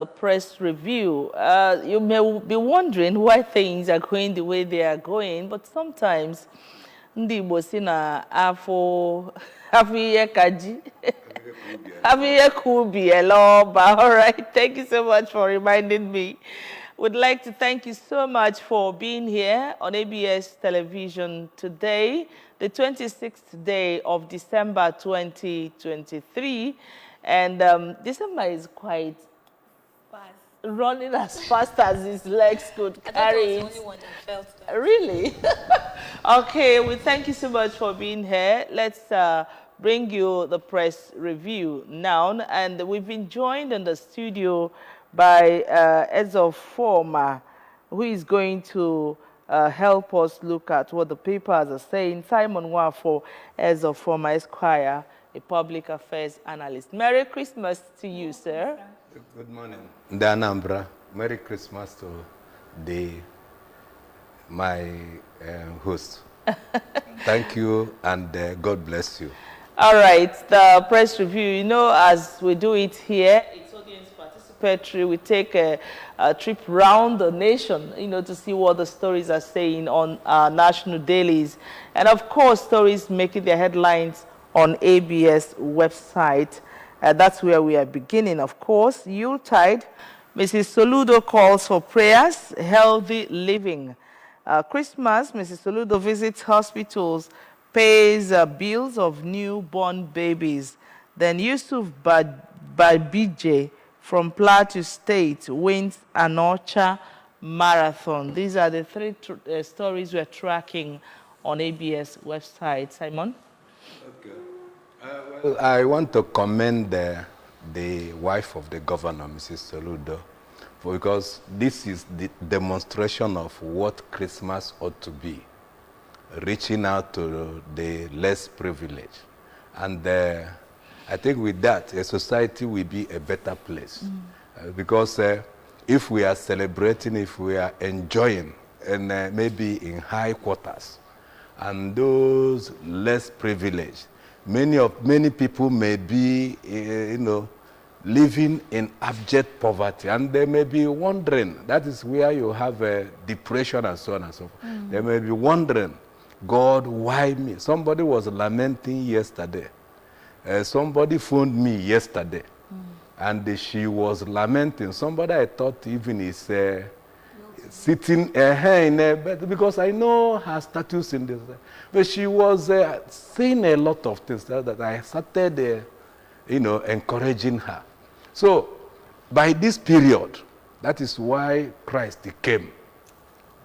press review. You may be wondering why things are going the way they are going, but sometimes ndị Igbo si na afọ ihe kaji afọ ihe kubi eloba. All right, thank you so much for reminding me. Would like to thank you so much for being here on ABS television today, the 26th day of December 2023. And December is quite running as fast as his legs could carry. I was the only one that felt that. Really? Okay, we thank you so much for being here. Let's bring you the press review now. And we've been joined in the studio by Ezo Forma, who is going to help us look at what the papers are saying. Simon Wafo, Ezo Forma Esquire, a public affairs analyst. Merry Christmas to you, sir. Good morning. The Anambra. Merry Christmas to my host. Thank you, and God bless you. All right, the press review, you know, as we do it here, it's audience participatory. We take a trip around the nation, you know, to see what the stories are saying on national dailies. And of course, stories making their headlines on ABS website. That's where we are beginning, of course. Yuletide, Mrs. Soludo calls for prayers, healthy living. Christmas, Mrs. Soludo visits hospitals, pays bills of newborn babies. Then Yusuf Babije from Plateau State wins an Orcha marathon. These are the three stories we're tracking on ABS website. Simon? Okay. Well, I want to commend the wife of the governor, Mrs. Soludo, because this is the demonstration of what Christmas ought to be, reaching out to the less privileged. And I think with that, a society will be a better place. Because if we are celebrating, if we are enjoying, and maybe in high quarters, and those less privileged, many people may be, living in abject poverty, and they may be wondering. That is where you have depression and so on and so forth. They may be wondering, God, why me? Somebody was lamenting yesterday. Somebody phoned me yesterday, and she was lamenting. Somebody I thought even is sitting in a bed, because I know her status in this. But she was saying a lot of things that I started, encouraging her. So, by this period, that is why Christ came,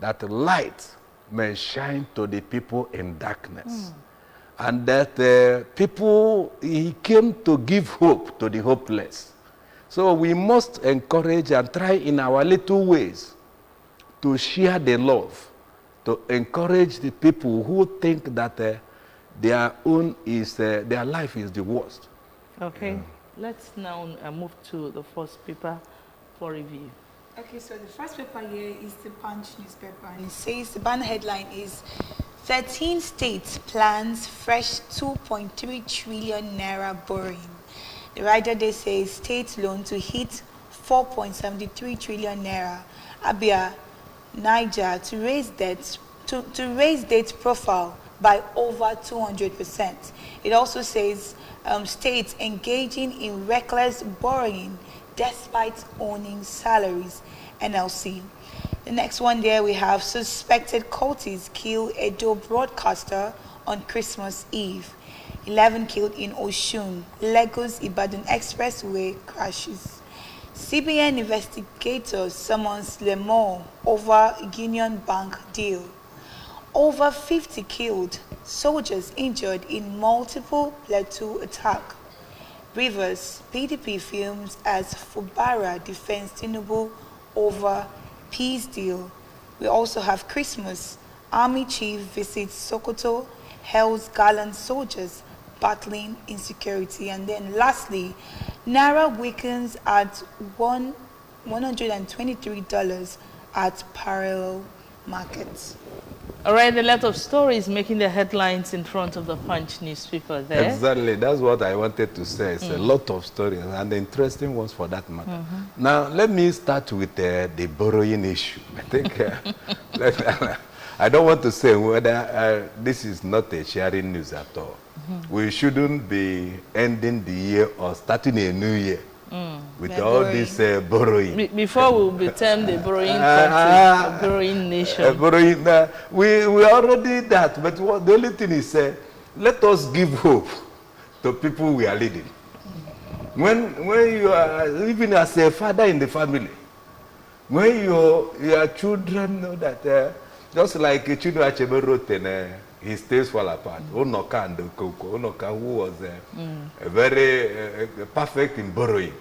that light may shine to the people in darkness. And that he came to give hope to the hopeless. So we must encourage and try in our little ways to share the love, to encourage the people who think that their life is the worst. Okay, let's now move to the first paper for review. Okay, so the first paper here is the Punch newspaper, and it says the banner headline is 13 states plans fresh 2.3 trillion naira borrowing. The writer there says state loan to hit 4.73 trillion naira. Abia, Niger to raise debt profile by over 200%. It also says states engaging in reckless borrowing despite owning salaries. NLC. The next one there we have suspected cultists kill Edo broadcaster on Christmas Eve. 11 killed in Oshun. Lagos Ibadan Expressway crashes. CBN investigators summons Lemon over Union Bank deal. Over 50 killed, soldiers injured in multiple Plateau attack. Rivers, PDP films as Fubara defends Tinubu over peace deal. We also have Christmas. Army chief visits Sokoto, hails gallant soldiers battling insecurity. And then lastly, Naira weakens at $123 at parallel markets. All right, a lot of stories making the headlines in front of the Punch newspaper there. Exactly, that's what I wanted to say. It's a lot of stories and interesting ones for that matter. Now, let me start with the borrowing issue. I think I don't want to say whether this is not a sharing news at all. We shouldn't be ending the year or starting a new year with all this borrowing. Before we will be termed the borrowing country, the borrowing nation. We already that, but the only thing is, let us give hope to people we are leading. When you are, even as a father in the family, when your children know that, just like Chido Achebe wrote in His Tales Fall Apart, Onoka and Koko, Onoka, who was very perfect in borrowing.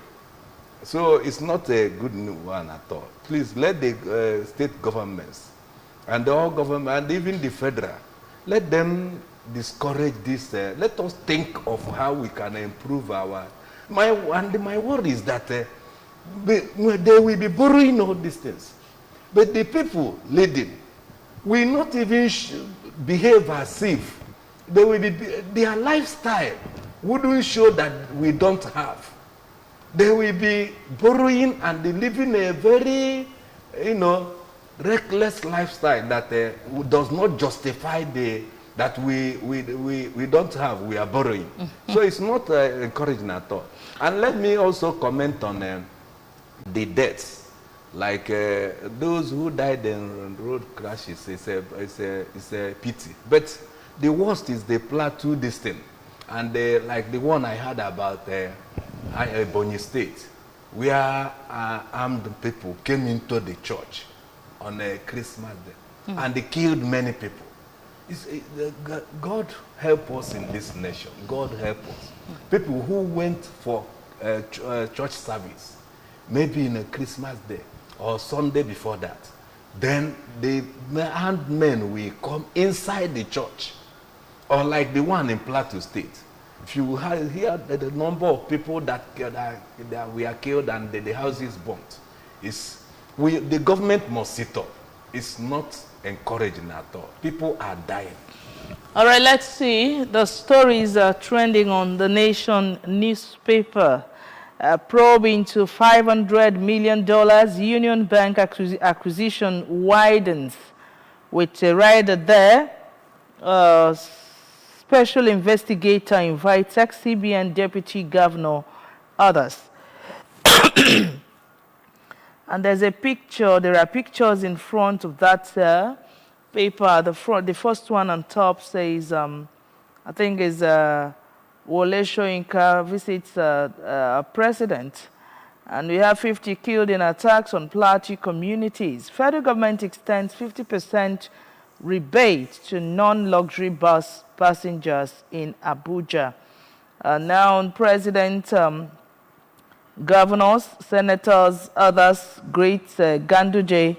So it's not a good one at all. Please let the state governments and all government and even the federal, let them discourage this. Let us think of how we can improve our. My worry is that they will be borrowing all these things, but the people leading will not even behave as if they will be, their lifestyle wouldn't show that we don't have. They will be borrowing and living a very, reckless lifestyle that does not justify that we don't have, we are borrowing. So it's not encouraging at all. And let me also comment on the deaths. Like those who died in road crashes, it's a pity. But the worst is the Plateau this thing. And like the one I heard about Ebonyi State, where armed people came into the church on a Christmas day, and they killed many people. God help us in this nation. God help us. People who went for church service, maybe in a Christmas day or Sunday before that, then the armed men will come inside the church, or like the one in Plateau State. If you hear the number of people that were killed and the houses burnt, the government must sit up. It's not encouraging at all. People are dying. All right, let's see. The stories are trending on the Nation newspaper. Probe into $500 million Union Bank acquisition widens. With a rider there, special investigator invites ex-CBN deputy governor, others. And there's a picture, there are pictures in front of that paper. The first one on top says, I think is Wole Soyinka visits president. And we have 50 killed in attacks on Plateau communities. Federal government extends 50% rebate to non-luxury bus passengers in Abuja. Now, President, governors, senators, others greet Ganduje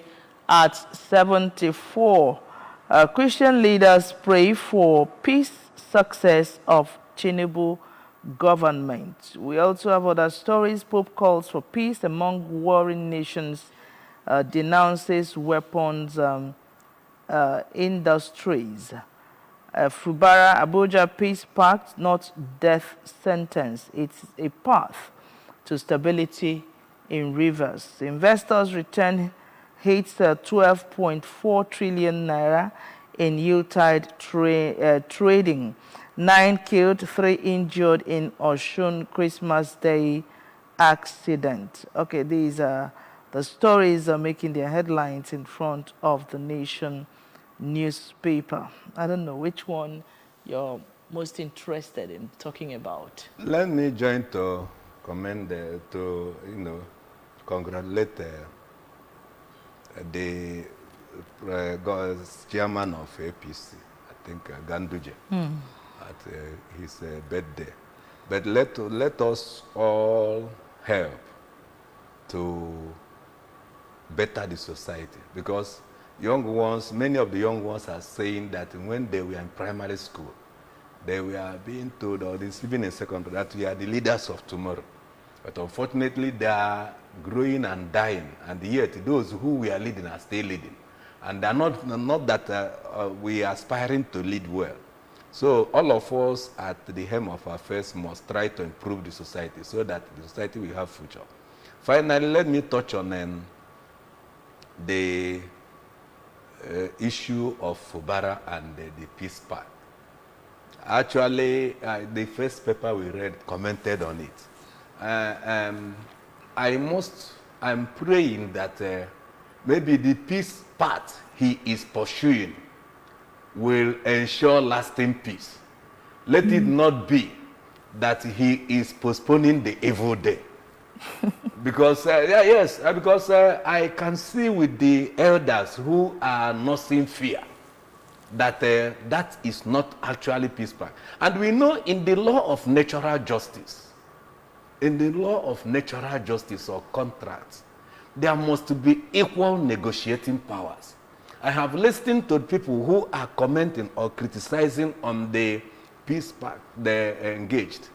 at 74. Christian leaders pray for peace, success of Tinubu government. We also have other stories. Pope calls for peace among warring nations, denounces weapons industries. Fubara Abuja Peace Pact, not death sentence. It's a path to stability in rivers. Investors return hits 12.4 trillion naira in Yuletide trading. 9 killed, 3 injured in Osun Christmas Day accident. Okay, these are the stories are making their headlines in front of the Nation newspaper. I don't know which one you're most interested in talking about. Let me join to commend, congratulate the chairman of APC, I think Ganduje, at his birthday. But let us all help to better the society, because many of the young ones are saying that when they were in primary school, they were being told, or even in secondary, that we are the leaders of tomorrow. But unfortunately, they are growing and dying, and yet those who we are leading are still leading. And they're not that we are aspiring to lead well. So all of us at the helm of our affairs must try to improve the society so that the society will have future. Finally, let me touch on the issue of Fubara and the peace pact. Actually, the first paper we read commented on it. I'm praying that maybe the peace path he is pursuing will ensure lasting peace. Let it not be that he is postponing the evil day. Because, because I can see with the elders who are nursing fear that that is not actually peace pact. And we know in the law of natural justice, or contracts, there must be equal negotiating powers. I have listened to people who are commenting or criticizing on the peace pact they engaged,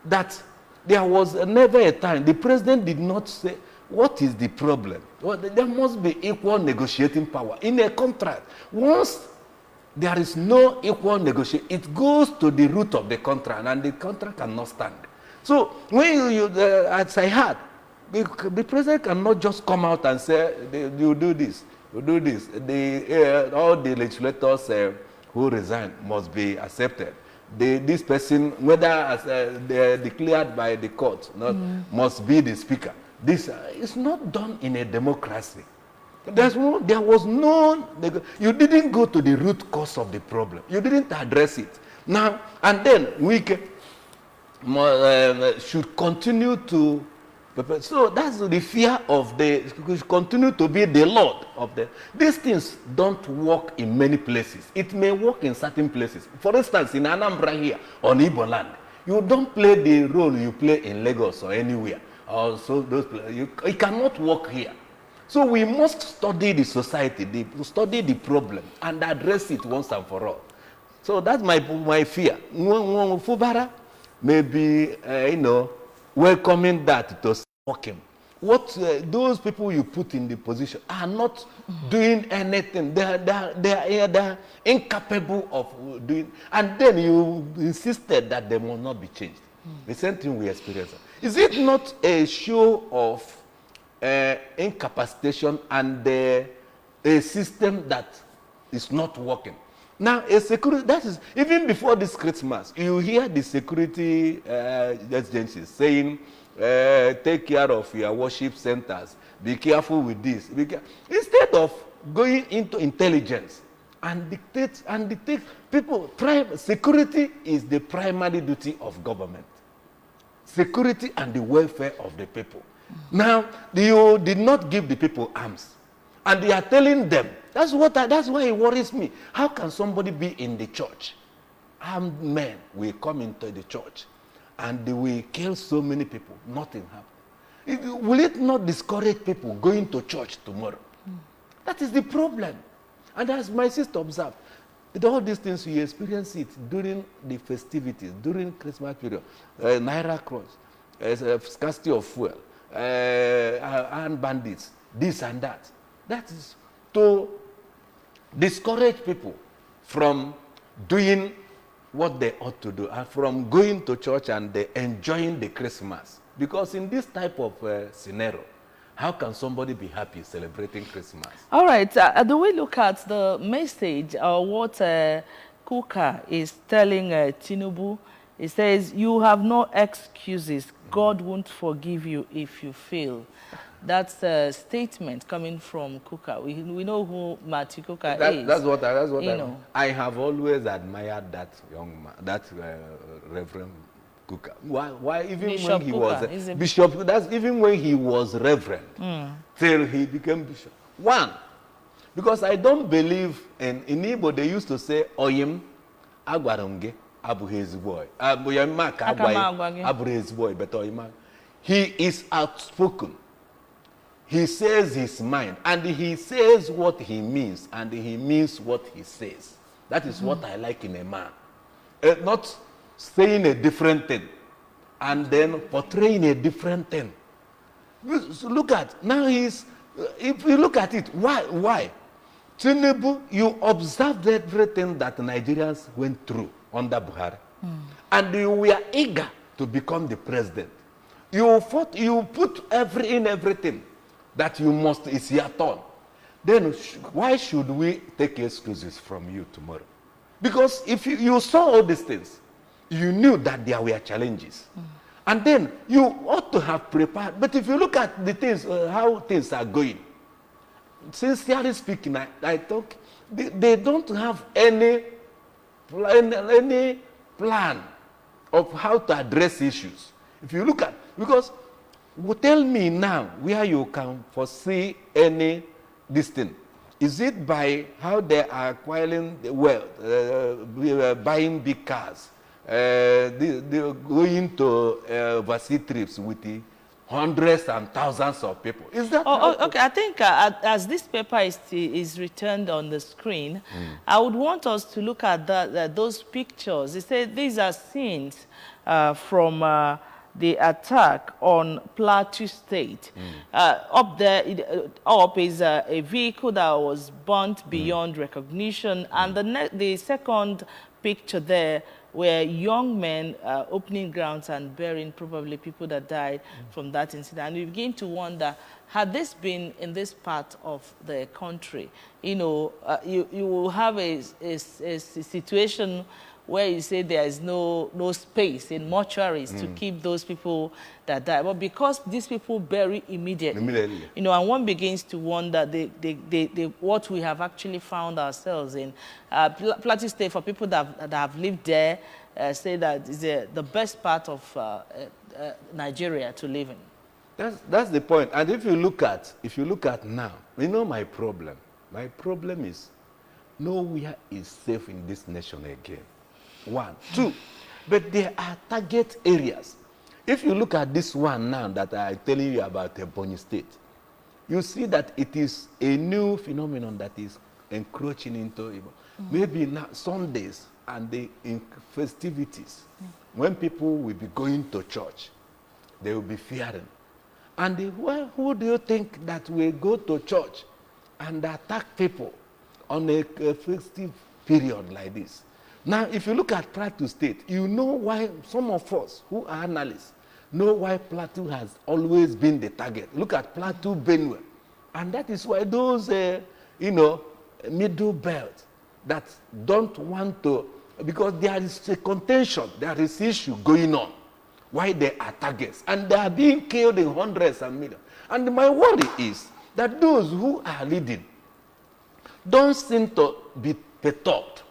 that there was never a time, the president did not say, what is the problem? Well, there must be equal negotiating power. In a contract, once there is no equal negotiation, it goes to the root of the contract, and the contract cannot stand. So, when as I heard, the president cannot just come out and say, you do this, you do this. All the legislators who resign must be accepted. This person, whether they're declared by the court, must be the speaker. This is not done in a democracy. There was no, you didn't go to the root cause of the problem. You didn't address it. Now, and then we should continue to, so that's the fear of continue to be the Lord of the, these things don't work in many places. It may work in certain places. For instance, in Anambra here, on Igbo land, you don't play the role you play in Lagos or anywhere. So it cannot work here. So we must study the society, study the problem, and address it once and for all. So that's my fear. Fubara may be, welcoming that to working. What those people you put in the position are not doing anything. They are incapable of doing. And then you insisted that they must not be changed. The same thing we experience. Is it not a show of incapacitation and a system that is not working? Now, a security, that is, even before this Christmas, you hear the security agencies saying, take care of your worship centers, be careful with this. Instead of going into intelligence and dictate people, security is the primary duty of government. Security and the welfare of the people. Now, you did not give the people arms. And they are telling them, that's why it worries me. How can somebody be in the church? Armed men will come into the church and they will kill so many people. Nothing happens. Will it not discourage people going to church tomorrow? That is the problem. And as my sister observed, with all these things, we experience it during the festivities, during Christmas period, Naira cross, scarcity of fuel, armed bandits, this and that. That is to discourage people from doing what they ought to do and from going to church and enjoying the Christmas. Because in this type of scenario, how can somebody be happy celebrating Christmas? All right. The way we look at the message or what Kuka is telling Tinubu, it says, you have no excuses. God won't forgive you if you fail. That's a statement coming from Kuka. We know who Matthew Kuka is. That's what I have always admired that young man, that Reverend Kuka. Why even Bishop when he Kuka, was Bishop, that's even when he was Reverend, till he became Bishop. One, because I don't believe in Igbo, they used to say, Oyim Agwarunge Abu his boy. Abu his boy, but Oyima. He is outspoken. He says his mind, and he says what he means, and he means what he says. That is what I like in a man. Not saying a different thing, and then portraying a different thing. So look at, now if you look at it, why? Tinubu, you observed everything that Nigerians went through under Buhari. And you were eager to become the president. You fought, you put everything that you must, it's your turn. Then why should we take excuses from you tomorrow? Because if you saw all these things, you knew that there were challenges. And then you ought to have prepared. But if you look at the things, how things are going, sincerely speaking, I think they don't have any plan of how to address issues. If you look at, because tell me now where you can foresee any this thing. Is it by how they are acquiring the wealth, buying big cars, they going to overseas trips with the hundreds and thousands of people? Is that? Okay. I think as this paper is returned on the screen, I would want us to look at those pictures. They say these are scenes from the attack on Plateau State. Up there, up is a vehicle that was burnt beyond recognition, and the second picture there were young men opening grounds and burying probably people that died from that incident. And we begin to wonder, had this been in this part of the country, you know, you will have a situation where you say there is no space in mortuaries to keep those people that die. But because these people bury immediately, you know, and one begins to wonder what we have actually found ourselves in. Plateau State, for people that have lived there, say that is the best part of Nigeria to live in. That's the point. And if you look at now, you know my problem. My problem is nowhere is safe in this nation again. One. Two, but there are target areas. If you look at this one now that I'm telling you about Ebonyi State, you see that it is a new phenomenon that is encroaching into Igbo. Maybe now Sundays and the festivities, when people will be going to church, they will be fearing. And who do you think that will go to church and attack people on a festive period like this? Now, if you look at Plateau State, you know why some of us who are analysts know why Plateau has always been the target. Look at Plateau, Benue. And that is why those, middle belt that don't want to, because there is a contention, there is issue going on, why they are targets. And they are being killed in hundreds and millions. And my worry is that those who are leading don't seem to be perturbed.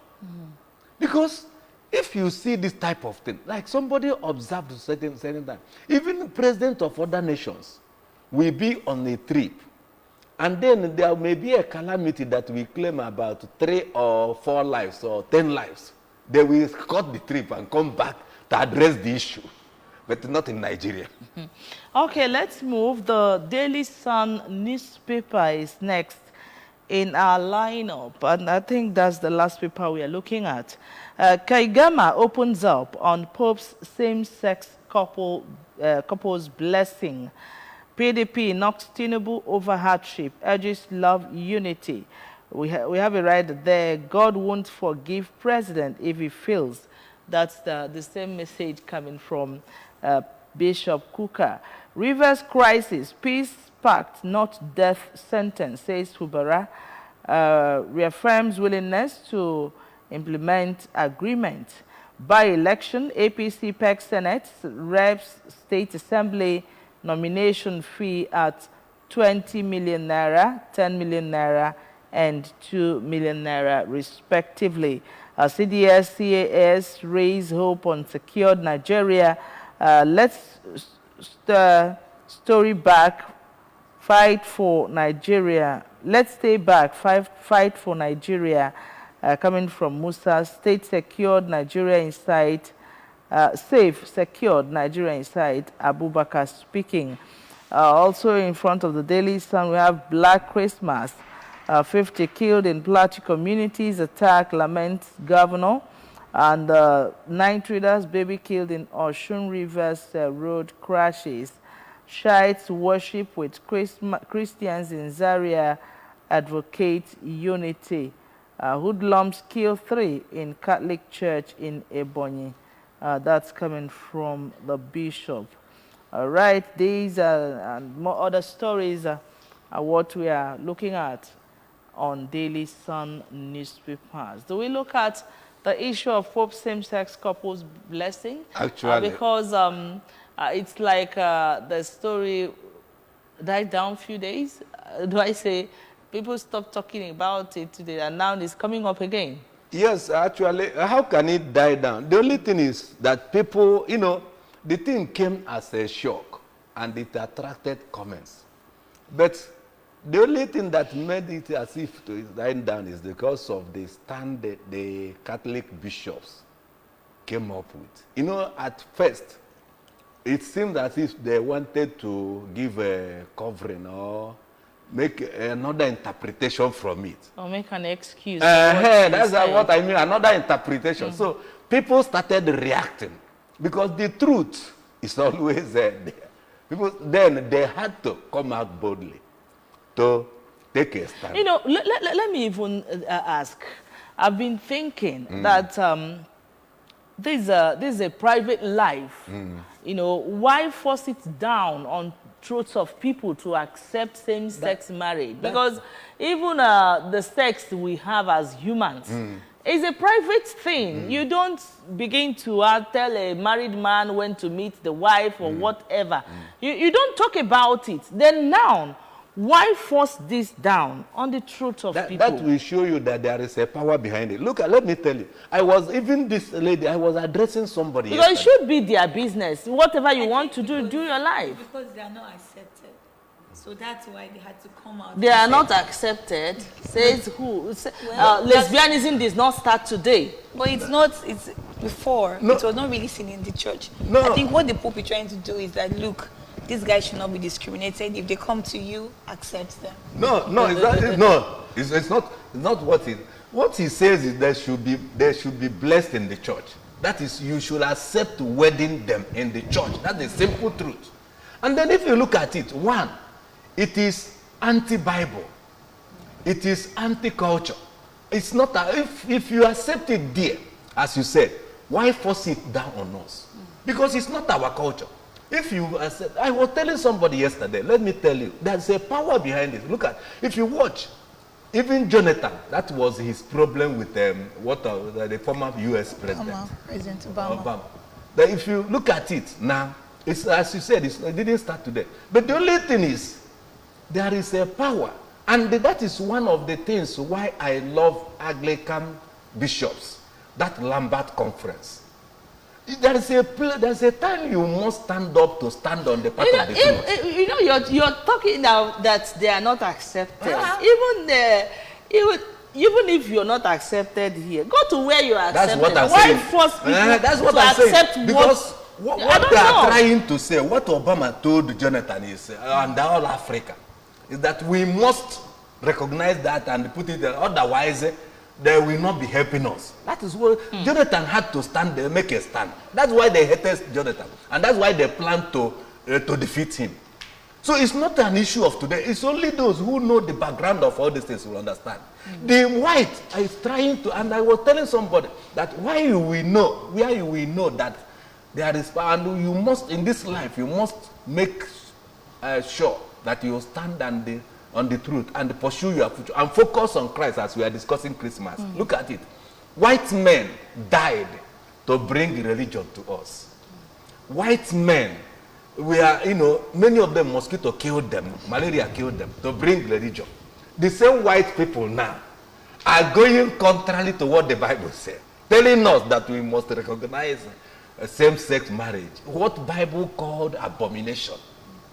Because if you see this type of thing, like somebody observed a certain time, even presidents of other nations will be on a trip, and then there may be a calamity that we claim about 3 or 4 lives or 10 lives. They will cut the trip and come back to address the issue, but not in Nigeria. Okay, let's move. The Daily Sun newspaper is next in our lineup, and I think that's the last paper we are looking at. Kaigama opens up on Pope's same-sex couple's blessing. PDP knocks Tinubu over hardship, urges love unity. We have it right there. God won't forgive president if he fails. That's the same message coming from Bishop Kuka. Rivers crisis, peace pact, not death sentence, says Fubara. Reaffirms willingness to implement agreement. By-election, APC PEC Senate, Reps State Assembly nomination fee at 20 million naira, 10 million naira, and 2 million naira, respectively. CDS, CAS raise hope on secured Nigeria. Let's story back, fight for Nigeria. Let's stay back, fight for Nigeria. Coming from Musa, state secured Nigeria inside, safe secured Nigeria inside, Abubakar speaking. Also in front of the Daily Sun, we have Black Christmas. 50 killed in Plateau communities, attack laments governor. And 9 traders, baby killed in Oshun Rivers road crashes. Shiites worship with Christians in Zaria advocate unity. Hoodlums kill 3 in Catholic Church in Ebonyi. That's coming from the bishop. All right, these and more other stories are what we are looking at on Daily Sun newspapers. Do we look at the issue of Pope same-sex couples blessing? Actually. Because it's like the story died down a few days. Do I say people stopped talking about it today and now it's coming up again? Yes, actually, how can it die down? The only thing is that people, you know, the thing came as a shock and it attracted comments. But the only thing that made it as if to die down is because of the stand that the Catholic bishops came up with. You know, at first, it seemed as if they wanted to give a covering or make another interpretation from it. Or make an excuse. That's what I mean, another interpretation. So people started reacting because the truth is always there. People, then they had to come out boldly to take a stand. You know, let me even ask. I've been thinking that this is a private life. You know, why force it down on throats of people to accept same-sex marriage? Because even the sex we have as humans is a private thing. You don't begin to tell a married man when to meet the wife or whatever. You don't talk about it. Then now, why force this down on the truth of people? That will show you that there is a power behind it. Look, let me tell you. I was, even this lady, I was addressing somebody Because yesterday. it should be their business. Whatever you want to do your life. Because they are not accepted. So that's why they had to come out. They are not accepted. Says who? Lesbianism does not start today. But it's not, it's before. No. It was not really seen in the church. No. I think what the Pope is trying to do is that, look, these guys should not be discriminated. If they come to you, accept them. No, it's not what it. What he says is they should be blessed in the church. That is, you should accept wedding them in the church. That's the simple truth. And then if you look at it, one, it is anti-Bible. It is anti-culture. It's not if you accept it there, as you said, why force it down on us? Because it's not our culture. If you accept, I was telling somebody yesterday, let me tell you, there's a power behind it. Look at, if you watch, even Jonathan, that was his problem with the former U.S. president. President Obama. That if you look at it now, it's, as you said, it didn't start today. But the only thing is, there is a power. And that is one of the things why I love Anglican bishops, that Lambert conference. There's a time you must stand up to stand on the part of the truth. You know, you're talking now that they are not accepted. Even if you're not accepted here, go to where you are accepted. That's what I'm Why saying. force people That's what to I'm accept saying. Because what they are trying to say, what Obama told Jonathan is, and all Africa, is that we must recognize that and put it there. Otherwise, they will not be helping us. That is what Jonathan had to stand there, make a stand. That's why they hated Jonathan. And that's why they planned to defeat him. So it's not an issue of today. It's only those who know the background of all these things will understand. The white is trying to, and I was telling somebody that where you will know that there is power, and you must, in this life, you must make sure that you stand on the truth and pursue your future and focus on Christ as we are discussing Christmas. Look at it. White men died to bring religion to us. White men, many of them, mosquito killed them, malaria killed them to bring religion. The same white people now are going contrary to what the Bible says, telling us that we must recognize same-sex marriage, what Bible called abomination.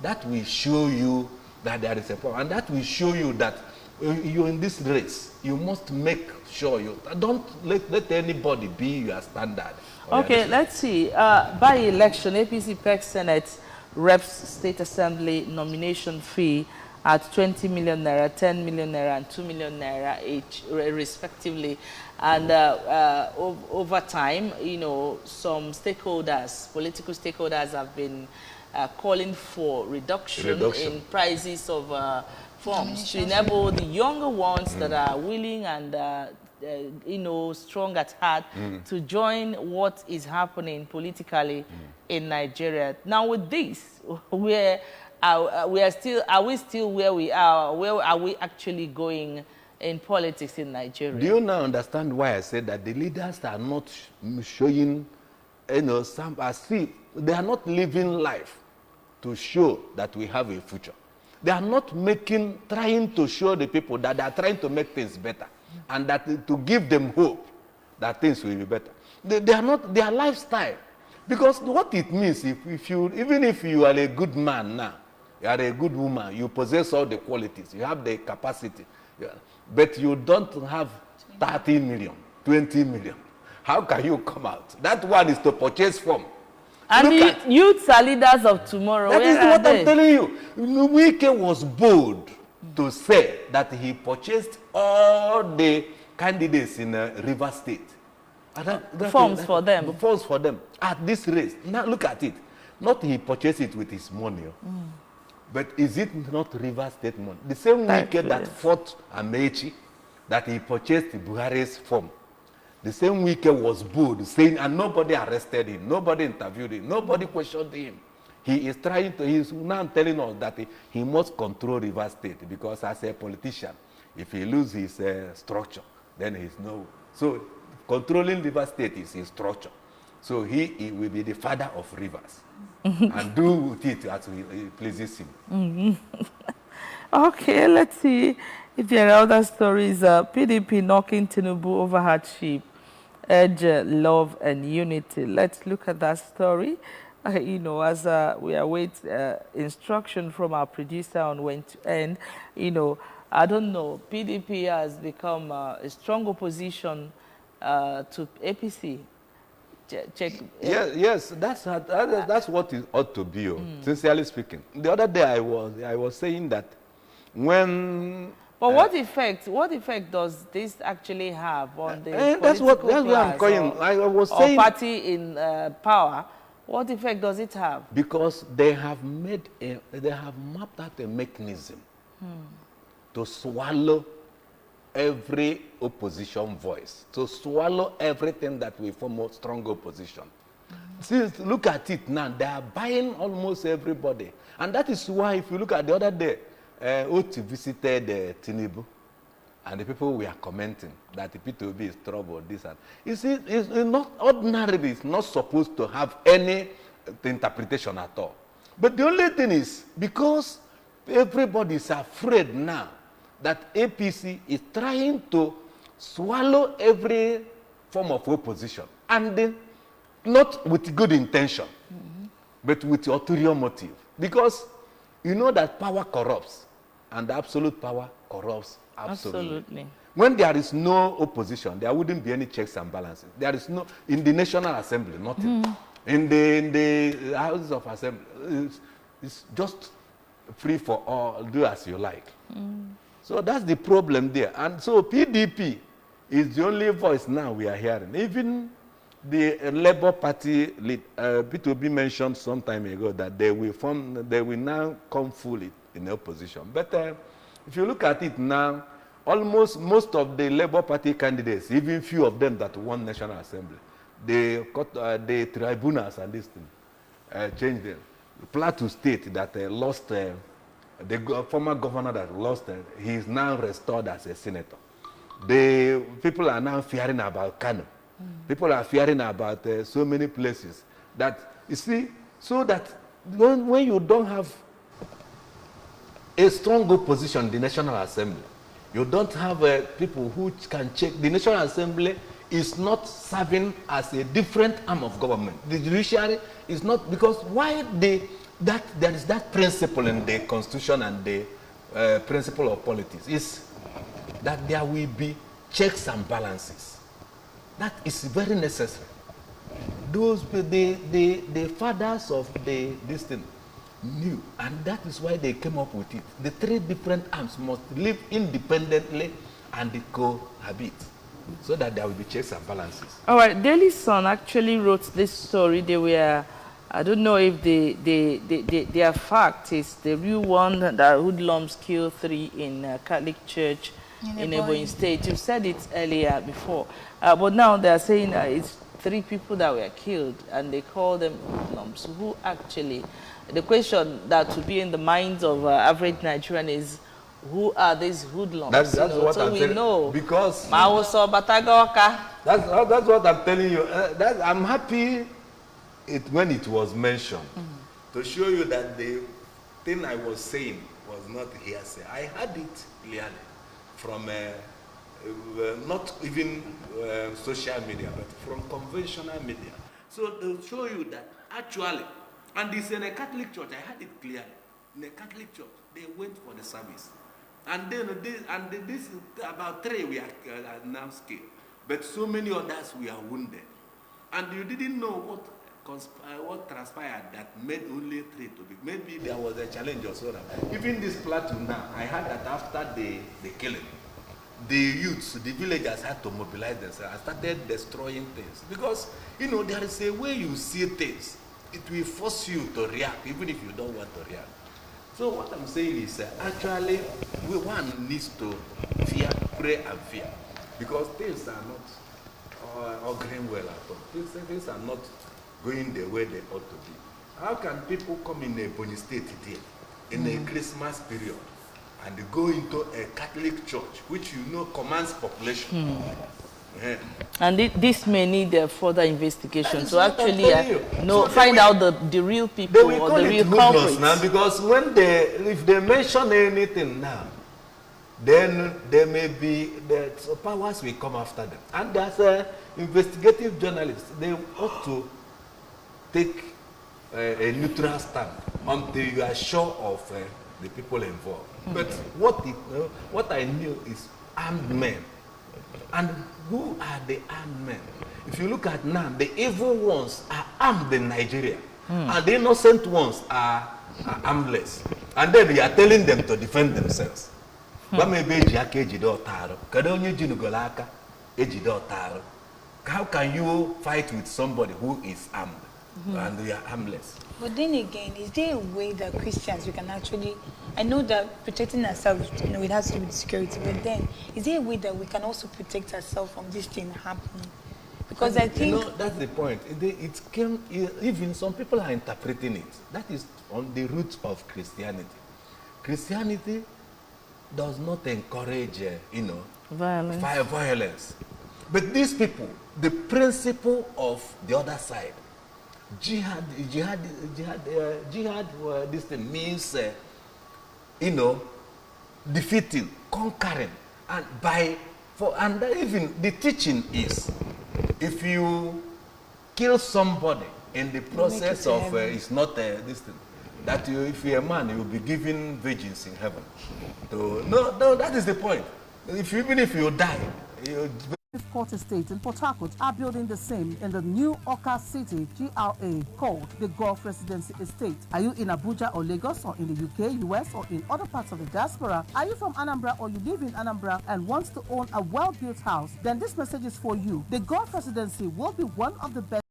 That will show you that there is a problem, and that will show you that you're in this race. You must make sure you don't let anybody be your standard. Okay, let's see. By election, APC PEC Senate Reps State Assembly nomination fee at 20 million naira, 10 million naira, and 2 million naira each, respectively. And over time, some stakeholders, political stakeholders, have been calling for reduction in prices of forms to enable the younger ones that are willing and strong at heart to join what is happening politically in Nigeria. Now with this, are we still where we are? Where are we actually going in politics in Nigeria? Do you now understand why I said that the leaders are not showing, they are not living life to show that we have a future. They are not trying to show the people that they are trying to make things better and that to give them hope that things will be better. They are not their lifestyle. Because what it means, even if you are a good man now, you are a good woman, you possess all the qualities, you have the capacity, but you don't have 30 million, 20 million. How can you come out? That one is to purchase from. And the youths are leaders of tomorrow. That is what I'm telling you. Wike was bold to say that he purchased all the candidates in Rivers State. Forms for them. Forms for them at this race. Now look at it. Not he purchased it with his money. But is it not Rivers State money? The same Wike that fought Amechi, that he purchased Buhari's form. The same Wike was bold, saying, and nobody arrested him, nobody interviewed him, nobody questioned him. He's now telling us that he must control Rivers State because as a politician, if he loses his structure, then he's no. So controlling Rivers State is his structure. So he will be the father of Rivers and do with it as he pleases him. Okay, let's see if there are other stories. PDP knocking Tinubu over hardship, urge love and unity. Let's look at that story. As we await instruction from our producer on when to end, I don't know, PDP has become a strong opposition to APC. Yes, that's what it ought to be, sincerely speaking. The other day I was saying that when... But what effect does this actually have on the that's where I'm going. I was saying... Or party in power? What effect does it have? Because they have mapped out a mechanism to swallow every opposition voice, to swallow everything that will form a strong opposition. Since look at it now, they are buying almost everybody. And that is why, if you look at the other day, Oti visited Tinubu, and the people were commenting that the P2B is trouble, this and you see, it's not ordinarily, it's not supposed to have any interpretation at all. But the only thing is, because everybody is afraid now that APC is trying to swallow every form of opposition, and not with good intention, but with ulterior motive. Because you know that power corrupts, and absolute power corrupts absolutely. When there is no opposition, there wouldn't be any checks and balances. There is no, in the National Assembly, nothing. In the Houses of Assembly, it's just free for all, do as you like. So that's the problem there. And so PDP is the only voice now we are hearing. Even the Labour Party, P2B mentioned some time ago that they will now come fully in opposition. But if you look at it now, almost most of the Labour Party candidates, even few of them that won National Assembly, they got the tribunals and this thing, changed them. Plateau State that lost, the former governor that lost, he is now restored as a senator. The people are now fearing about Kano. People are fearing about so many places that, you see, so that when you don't have a strong opposition in the National Assembly, you don't have people who can check. The National Assembly is not serving as a different arm of government. The judiciary is not, because why there is that principle in the Constitution and the principle of politics is that there will be checks and balances. That is very necessary. The fathers of this thing knew, and that is why they came up with it. The three different arms must live independently and cohabit, so that there will be checks and balances. All right, Daily Sun actually wrote this story. They were I don't know if their fact is the real one that hoodlums killed 3 in Catholic Church in Ebonyi State. You said it earlier before, but now they are saying it's 3 people that were killed, and they call them hoodlums. Who actually? The question that would be in the minds of average Nigerian is, who are these hoodlums? That's what so I'm we saying. know. Because That's what I'm telling you. I'm happy when it was mentioned to show you that the thing I was saying was not hearsay. I had it clearly from not even social media, but from conventional media. So to show you that actually, and it's in a Catholic church, I had it clearly. In a Catholic church, they went for the service. And then this about 3 we are announced killed, but so many others we are wounded. And you didn't know what transpired that made only 3 to be. Maybe there was a challenge or so. Even this platoon now, I heard that after the killing, the youths, the villagers had to mobilize themselves and started destroying things. Because, there is a way you see things. It will force you to react, even if you don't want to react. So what I'm saying is, actually, one needs to fear, pray and fear. Because things are not going well at all. Things are not going the way they ought to be. How can people come in Ebonyi State today, in a Christmas period, and go into a Catholic church, which commands population? And this may need further investigation to actually find out the real people or the real culprits. Now, because if they mention anything now, then there may be powers will come after them. And as investigative journalists, they ought to take a neutral stand until you are sure of the people involved. But what I knew is armed men. And who are the armed men? If you look at now, the evil ones are armed in Nigeria, and the innocent ones are armless. And then they are telling them to defend themselves. How can you fight with somebody who is armed and they are harmless? But then again, is there a way that Christians we can actually, I know that protecting ourselves, it has to do with security, but then is there a way that we can also protect ourselves from this thing happening? Because I think that's the point. Even some people are interpreting it. That is on the roots of Christianity. Christianity does not encourage, violence. But these people, the principle of the other side, jihad, this thing means, defeating, conquering, and even the teaching is, if you kill somebody in the process of, it's not this thing, that if you're a man, you will be given virgins in heaven. So, no, that is the point. Even if you die, Port Estate in Port Harcourt are building the same in the new Oka City GRA called the Gulf Residency Estate. Are you in Abuja or Lagos or in the UK, US or in other parts of the diaspora? Are you from Anambra or you live in Anambra and want to own a well-built house? Then this message is for you. The Gulf Residency will be one of the best